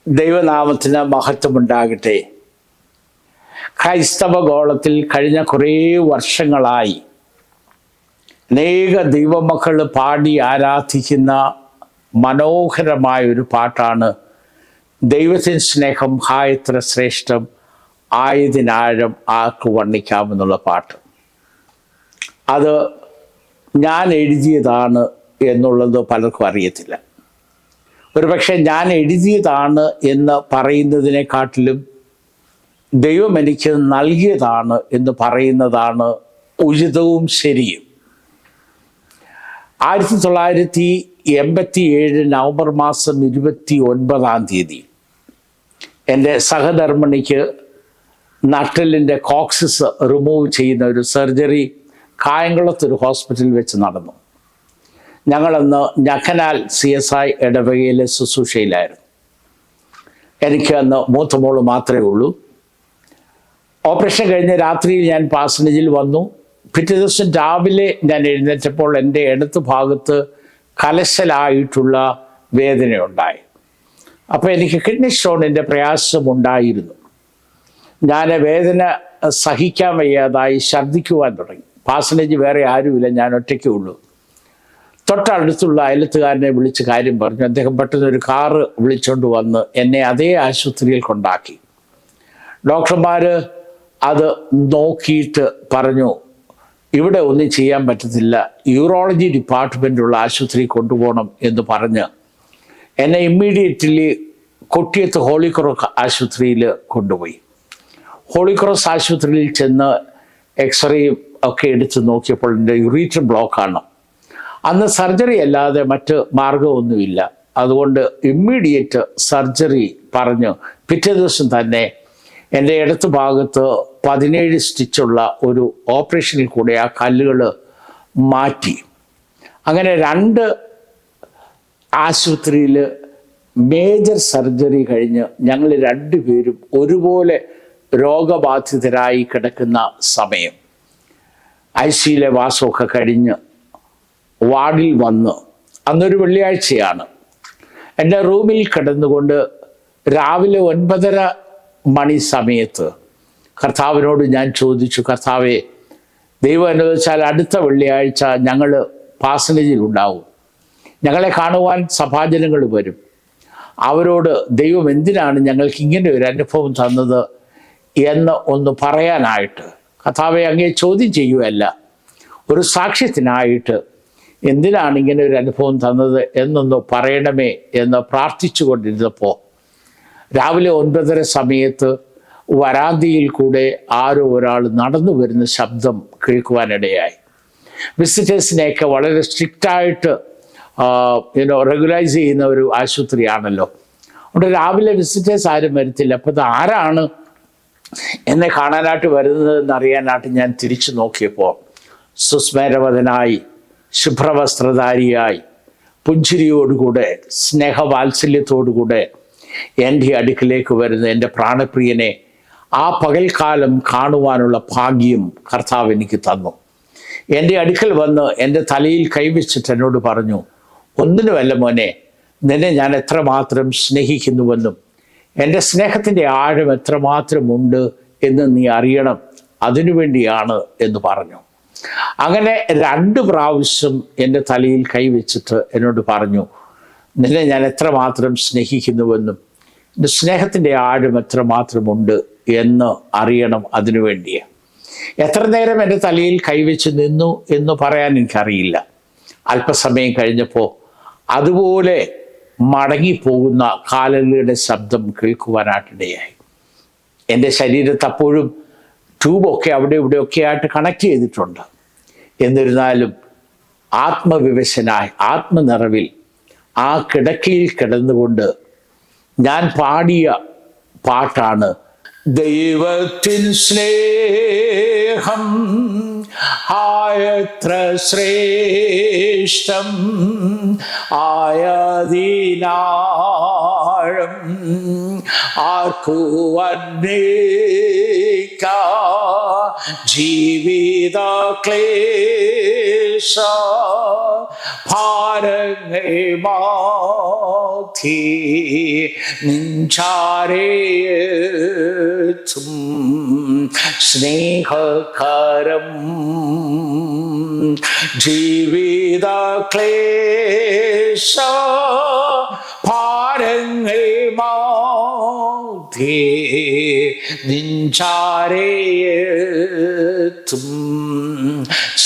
ദൈവനാമത്തിന് മഹത്വമുണ്ടാകട്ടെ. ക്രൈസ്തവ ഗോളത്തിൽ കഴിഞ്ഞ കുറേ വർഷങ്ങളായി അനേക ദൈവമക്കൾ പാടി ആരാധിക്കുന്ന മനോഹരമായൊരു പാട്ടാണ് ദൈവത്തിൻ സ്നേഹം ഹായത്ര ശ്രേഷ്ഠം ആയതിനാഴം ആർക്ക് വർണ്ണിക്കാമെന്നുള്ള പാട്ട്. അത് ഞാൻ എഴുതിയതാണ് എന്നുള്ളത് പലർക്കും അറിയത്തില്ല. ഒരുപക്ഷെ ഞാൻ എഴുതിയതാണ് എന്ന് പറയുന്നതിനെക്കാട്ടിലും ദൈവം എനിക്ക് നൽകിയതാണ് എന്ന് പറയുന്നതാണ് ഉചിതവും ശരിയും. 1987 നവംബർ മാസം 29 എൻ്റെ സഹധർമ്മിണിക്ക് നട്ടലിൻ്റെ കോക്സിസ് റിമൂവ് ചെയ്യുന്ന ഒരു സർജറി കായംകുളത്തൊരു ഹോസ്പിറ്റലിൽ വെച്ച് നടന്നു. ഞങ്ങളന്ന് ഞക്കനാൽ CSI ഇടവകയിലെ ശുശ്രൂഷയിലായിരുന്നു. എനിക്ക് അന്ന് മൂത്ത മോള് മാത്രമേ ഉള്ളൂ. ഓപ്പറേഷൻ കഴിഞ്ഞ് രാത്രിയിൽ ഞാൻ പാസനേജിൽ വന്നു. പിറ്റേ ദിവസം രാവിലെ ഞാൻ എഴുന്നേറ്റപ്പോൾ എൻ്റെ ഇടത്ത് ഭാഗത്ത് കലശലായിട്ടുള്ള വേദനയുണ്ടായി. അപ്പോൾ എനിക്ക് കിഡ്നി സ്റ്റോണിൻ്റെ പ്രയാസമുണ്ടായിരുന്നു. ഞാൻ വേദന സഹിക്കാൻ വയ്യാതായി ഛർദ്ദിക്കുവാൻ തുടങ്ങി. പാസനേജ് വേറെ ആരുമില്ല, ഞാൻ ഒറ്റയ്ക്കേ ഉള്ളൂ. തൊട്ടടുത്തുള്ള അയലത്തുകാരനെ വിളിച്ച് കാര്യം പറഞ്ഞു. അദ്ദേഹം പെട്ടെന്ന് ഒരു കാറ് വിളിച്ചുകൊണ്ട് വന്ന് എന്നെ അതേ ആശുപത്രിയിൽ കൊണ്ടാക്കി. ഡോക്ടർമാർ അത് നോക്കിയിട്ട് പറഞ്ഞു, ഇവിടെ ഒന്നും ചെയ്യാൻ പറ്റത്തില്ല, യൂറോളജി ഡിപ്പാർട്ട്മെൻറ്റുള്ള ആശുപത്രി കൊണ്ടുപോകണം എന്ന് പറഞ്ഞ് എന്നെ ഇമ്മീഡിയറ്റ്ലി കൊട്ടിയത്ത് ഹോളി ക്രോസ് ആശുപത്രിയിൽ കൊണ്ടുപോയി. ഹോളി ക്രോസ് ആശുപത്രിയിൽ ചെന്ന് എക്സ്റേയും ഒക്കെ എടുത്ത് നോക്കിയപ്പോൾ എൻ്റെ യുറീറ്റർ ബ്ലോക്കാണ്. അന്ന് സർജറി അല്ലാതെ മറ്റ് മാർഗമൊന്നുമില്ല. അതുകൊണ്ട് ഇമ്മീഡിയറ്റ് സർജറി പറഞ്ഞു പിറ്റേ ദിവസം തന്നെ എൻ്റെ ഇടത്ത് ഭാഗത്ത് 17 സ്റ്റിച്ചുള്ള ഒരു ഓപ്പറേഷനിൽ കൂടെ ആ കല്ലുകൾ മാറ്റി. അങ്ങനെ 2 ആശുപത്രിയിൽ മേജർ സർജറി കഴിഞ്ഞ് ഞങ്ങൾ 2 പേരും ഒരുപോലെ രോഗബാധിതരായി കിടക്കുന്ന സമയം ICUയിലെ വാസമൊക്കെ കഴിഞ്ഞ് വാർഡിൽ വന്ന്, അന്നൊരു വെള്ളിയാഴ്ചയാണ്, എൻ്റെ റൂമിൽ കിടന്നുകൊണ്ട് രാവിലെ 9:30 സമയത്ത് കർത്താവിനോട് ഞാൻ ചോദിച്ചു, കർത്താവേ, ദൈവം അനുവദിച്ചാൽ അടുത്ത വെള്ളിയാഴ്ച ഞങ്ങൾ പാസനേജിലുണ്ടാവും, ഞങ്ങളെ കാണുവാൻ സഭാജനങ്ങൾ വരും, അവരോട് ദൈവം എന്തിനാണ് ഞങ്ങൾക്ക് ഇങ്ങനെ ഒരു അനുഭവം തന്നത് എന്ന് ഒന്ന് പറയാനായിട്ട്. കർത്താവെ, അങ്ങേ ചോദ്യം ചെയ്യുകയല്ല, ഒരു സാക്ഷ്യത്തിനായിട്ട് എന്തിനാണ് ഇങ്ങനെ ഒരു അനുഭവം തന്നത് എന്നൊന്ന് പറയണമേ എന്ന് പ്രാർത്ഥിച്ചു കൊണ്ടിരുന്നപ്പോൾ രാവിലെ 9:30 സമയത്ത് വരാന്തിയിൽ കൂടെ ആരോ ഒരാൾ നടന്നു വരുന്ന ശബ്ദം കേൾക്കുവാനിടയായി. വിസിറ്റേഴ്സിനെയൊക്കെ വളരെ സ്ട്രിക്റ്റായിട്ട് റെഗുലൈസ് ചെയ്യുന്ന ഒരു ആശുപത്രിയാണല്ലോ. അതുകൊണ്ട് രാവിലെ വിസിറ്റേഴ്സ് ആരും വരത്തില്ല. അപ്പോൾ ഇത് ആരാണ് എന്നെ കാണാനായിട്ട് വരുന്നതെന്ന് അറിയാനായിട്ട് ഞാൻ തിരിച്ചു നോക്കിയപ്പോൾ സുസ്മേരവതനായി, ശുഭ്രവസ്ത്രധാരിയായി, പുഞ്ചിരിയോടുകൂടെ, സ്നേഹവാത്സല്യത്തോടുകൂടെ എൻ്റെ അടുക്കിലേക്ക് വരുന്ന എൻ്റെ പ്രാണപ്രിയനെ ആ പകൽക്കാലം കാണുവാനുള്ള ഭാഗ്യം കർത്താവ് എനിക്ക് തന്നു. എൻ്റെ അടുക്കൽ വന്ന് എൻ്റെ തലയിൽ കൈവച്ചിട്ട് എന്നോട് പറഞ്ഞു, ഒന്നിനുമല്ല മോനെ, നിന്നെ ഞാൻ എത്രമാത്രം സ്നേഹിക്കുന്നുവെന്നും എൻ്റെ സ്നേഹത്തിൻ്റെ ആഴം എത്രമാത്രമുണ്ട് എന്ന് നീ അറിയണം, അതിനുവേണ്ടിയാണ് എന്ന് പറഞ്ഞു. അങ്ങനെ 2 പ്രാവശ്യം എൻ്റെ തലയിൽ കൈവച്ചിട്ട് എന്നോട് പറഞ്ഞു, നിന്നെ ഞാൻ എത്രമാത്രം സ്നേഹിക്കുന്നുവെന്നും എൻ്റെ സ്നേഹത്തിൻ്റെ ആഴം എത്രമാത്രമുണ്ട് എന്ന് അറിയണം, അതിനു വേണ്ടിയാണ്. എത്ര നേരം എൻ്റെ തലയിൽ കൈവച്ച് നിന്നു എന്ന് പറയാൻ എനിക്കറിയില്ല. അല്പസമയം കഴിഞ്ഞപ്പോൾ അതുപോലെ മടങ്ങിപ്പോകുന്ന കാലങ്ങളുടെ ശബ്ദം കേൾക്കുവാനായിട്ടിടയായി. എൻ്റെ ശരീരത്ത് അപ്പോഴും ട്യൂബൊക്കെ അവിടെ ഇവിടെയൊക്കെ ആയിട്ട് കണക്ട് ചെയ്തിട്ടുണ്ട്. എന്നിരുന്നാലും ആത്മവിവശനായി, ആത്മനിറവിൽ ആ കിടക്കയിൽ കിടന്നുകൊണ്ട് ഞാൻ പാടിയ പാട്ടാണ് ദൈവത്തിൻ സ്നേഹം ആയത്ര ശ്രേഷ്ഠം ആയതിനാഴം ആർക്കു വർണ്ണിക്കാം ജീവിത ക്ലേശ ഭാരങ്ങൾ മാറ്റി നിഞ്ചാരേത്തും സ്നേഹകരം ജീവിത ക്ലേശ ഭാരങ്ങൾ മാറ്റി നിഞ്ചാരേത്തും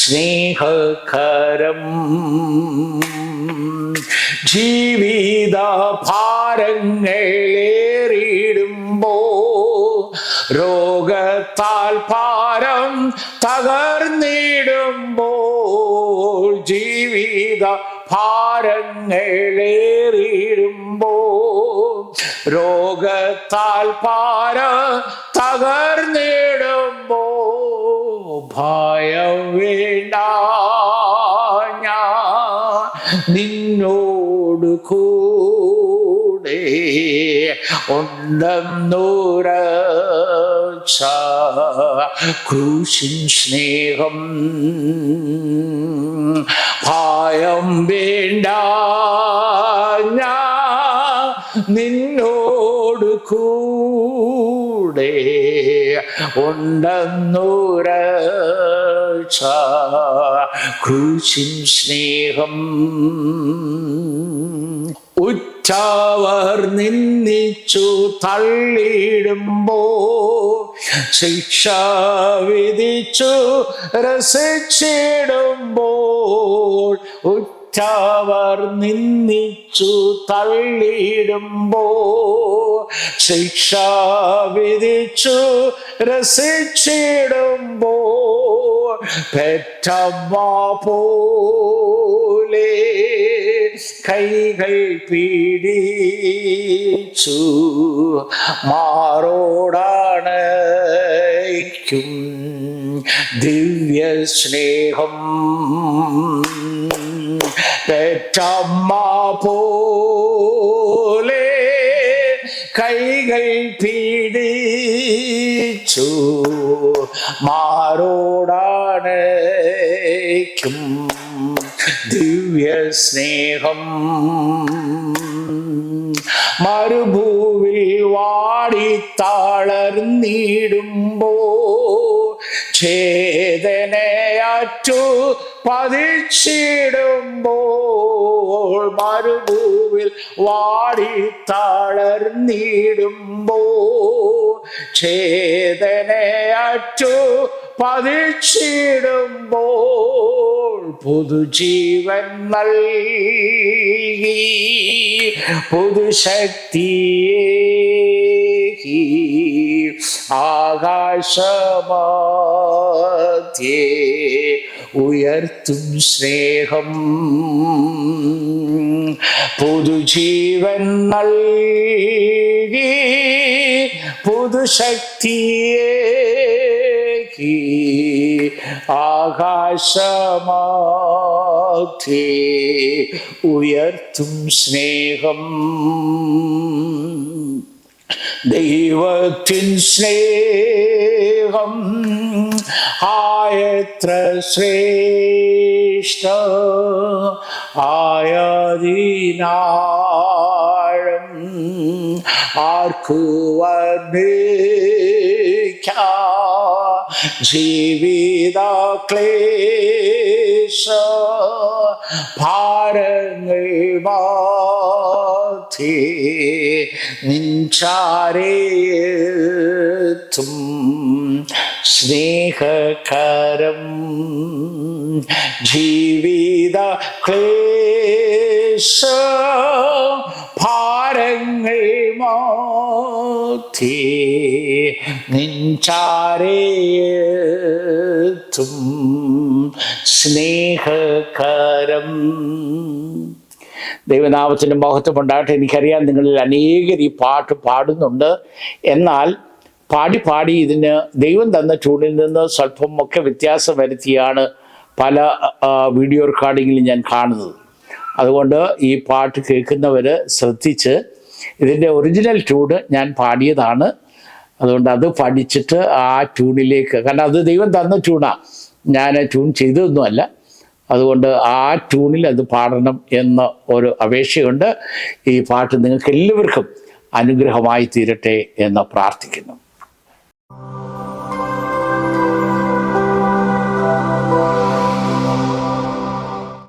സ്നേഹകരം ജീവിത ഭാരങ്ങളേറിടുമ്പോ രോഗത്താൽ ഭാരം തകർന്നിടുമ്പോൾ ജീവിത ഭാരങ്ങളേറിടുമ്പോ രോഗത്താൽ ഭാരം തകർന്നിടുമ്പോ ഭയം വേണ്ട ഞാൻ നിന്നോട് കൂടെ ഉണ്ടെന്നുറച്ച ക്രൂശിൻ സ്നേഹം ഭയം വേണ്ട ഞാൻ നിന്നോട് കൂടെ ഉണ്ടെന്നുറച്ച ക്രൂശിൻ സ്നേഹം ഉറ്റവർ നിന്ദിച്ചു തള്ളിയിടുമ്പോ ശിക്ഷ വിധിച്ചു രസിച്ചിടുമ്പോൾ ഉറ്റവർ നിന്ദിച്ചു തള്ളിയിടുമ്പോ ശിക്ഷ വിധിച്ചു രസിച്ചിടുമ്പോ പെറ്റമ്മ പോലെ കൈകൾ പീഡിച്ചു മാറോടാണയ്ക്കും ദിവ്യ സ്നേഹം പെറ്റമ്മ പോലെ കൈകൾ പീഡിച്ചു മാറോടാണയ്ക്കും ദിവ്യ സ്നേഹം മരുഭൂവിൽ വാടിത്തളർന്നിടുമ്പോ ഛേദനയാറ്റു പതിച്ചിടുമ്പോൾ മരുഭൂവിൽ വാടിത്തളർന്നിടുമ്പോ ഛേദനയാറ്റു പതിച്ചിടുമ്പോൾ പുതുജീവൻ നൽകി പുതുശക്തിയേകി ആകാശമധ്യേ ഉയർത്തും സ്നേഹം പുതുജീവൻ നൽകി പുതുശക്തിയേകി ആകാശമധ്യേ ഉയർത്തും സ്നേഹം ദൈവത്തിൻ സ്നേഹം ആയത്ര ശ്രേഷ്ഠ ആയതിനാഴം ആർക്കു വർണ്ണിക്കാം ജീവിത ക്ലേശ ഭാരങ്ങൾ മാറ്റി നിഞ്ചാരേത്തും സ്നേഹകരം ജീവിത ക്ലേശ ഭാരങ്ങൾ മാറ്റി നിഞ്ചാരേത്തും സ്നേഹകരം. ദൈവനാമത്തിൻ്റെ മഹത്വം ഉണ്ടാകട്ടെ. എനിക്കറിയാം നിങ്ങളിൽ അനേകർ ഈ പാട്ട് പാടുന്നുണ്ട്. എന്നാൽ പാടി ഇതിന് ദൈവം തന്ന ട്യൂണിൽ നിന്ന് സ്വല്പമൊക്കെ വ്യത്യാസം വരുത്തിയാണ് പല വീഡിയോ റെക്കോർഡിങ്ങിലും ഞാൻ കാണുന്നത്. അതുകൊണ്ട് ഈ പാട്ട് കേൾക്കുന്നവർ ശ്രദ്ധിച്ച് ഇതിൻ്റെ ഒറിജിനൽ ട്യൂണ് ഞാൻ പാടിയതാണ്. അതുകൊണ്ട് അത് പഠിച്ചിട്ട് ആ ട്യൂണിലേക്ക്, കാരണം അത് ദൈവം തന്ന ട്യൂണാണ്, ഞാൻ ട്യൂൺ ചെയ്തതൊന്നുമല്ല. അതുകൊണ്ട് ആ ട്യൂണിൽ അത് പാടണം എന്ന ഒരു അപേക്ഷയുണ്ട്. ഈ പാട്ട് നിങ്ങൾക്ക് എല്ലാവർക്കും അനുഗ്രഹമായി തീരട്ടെ എന്ന് പ്രാർത്ഥിക്കുന്നു.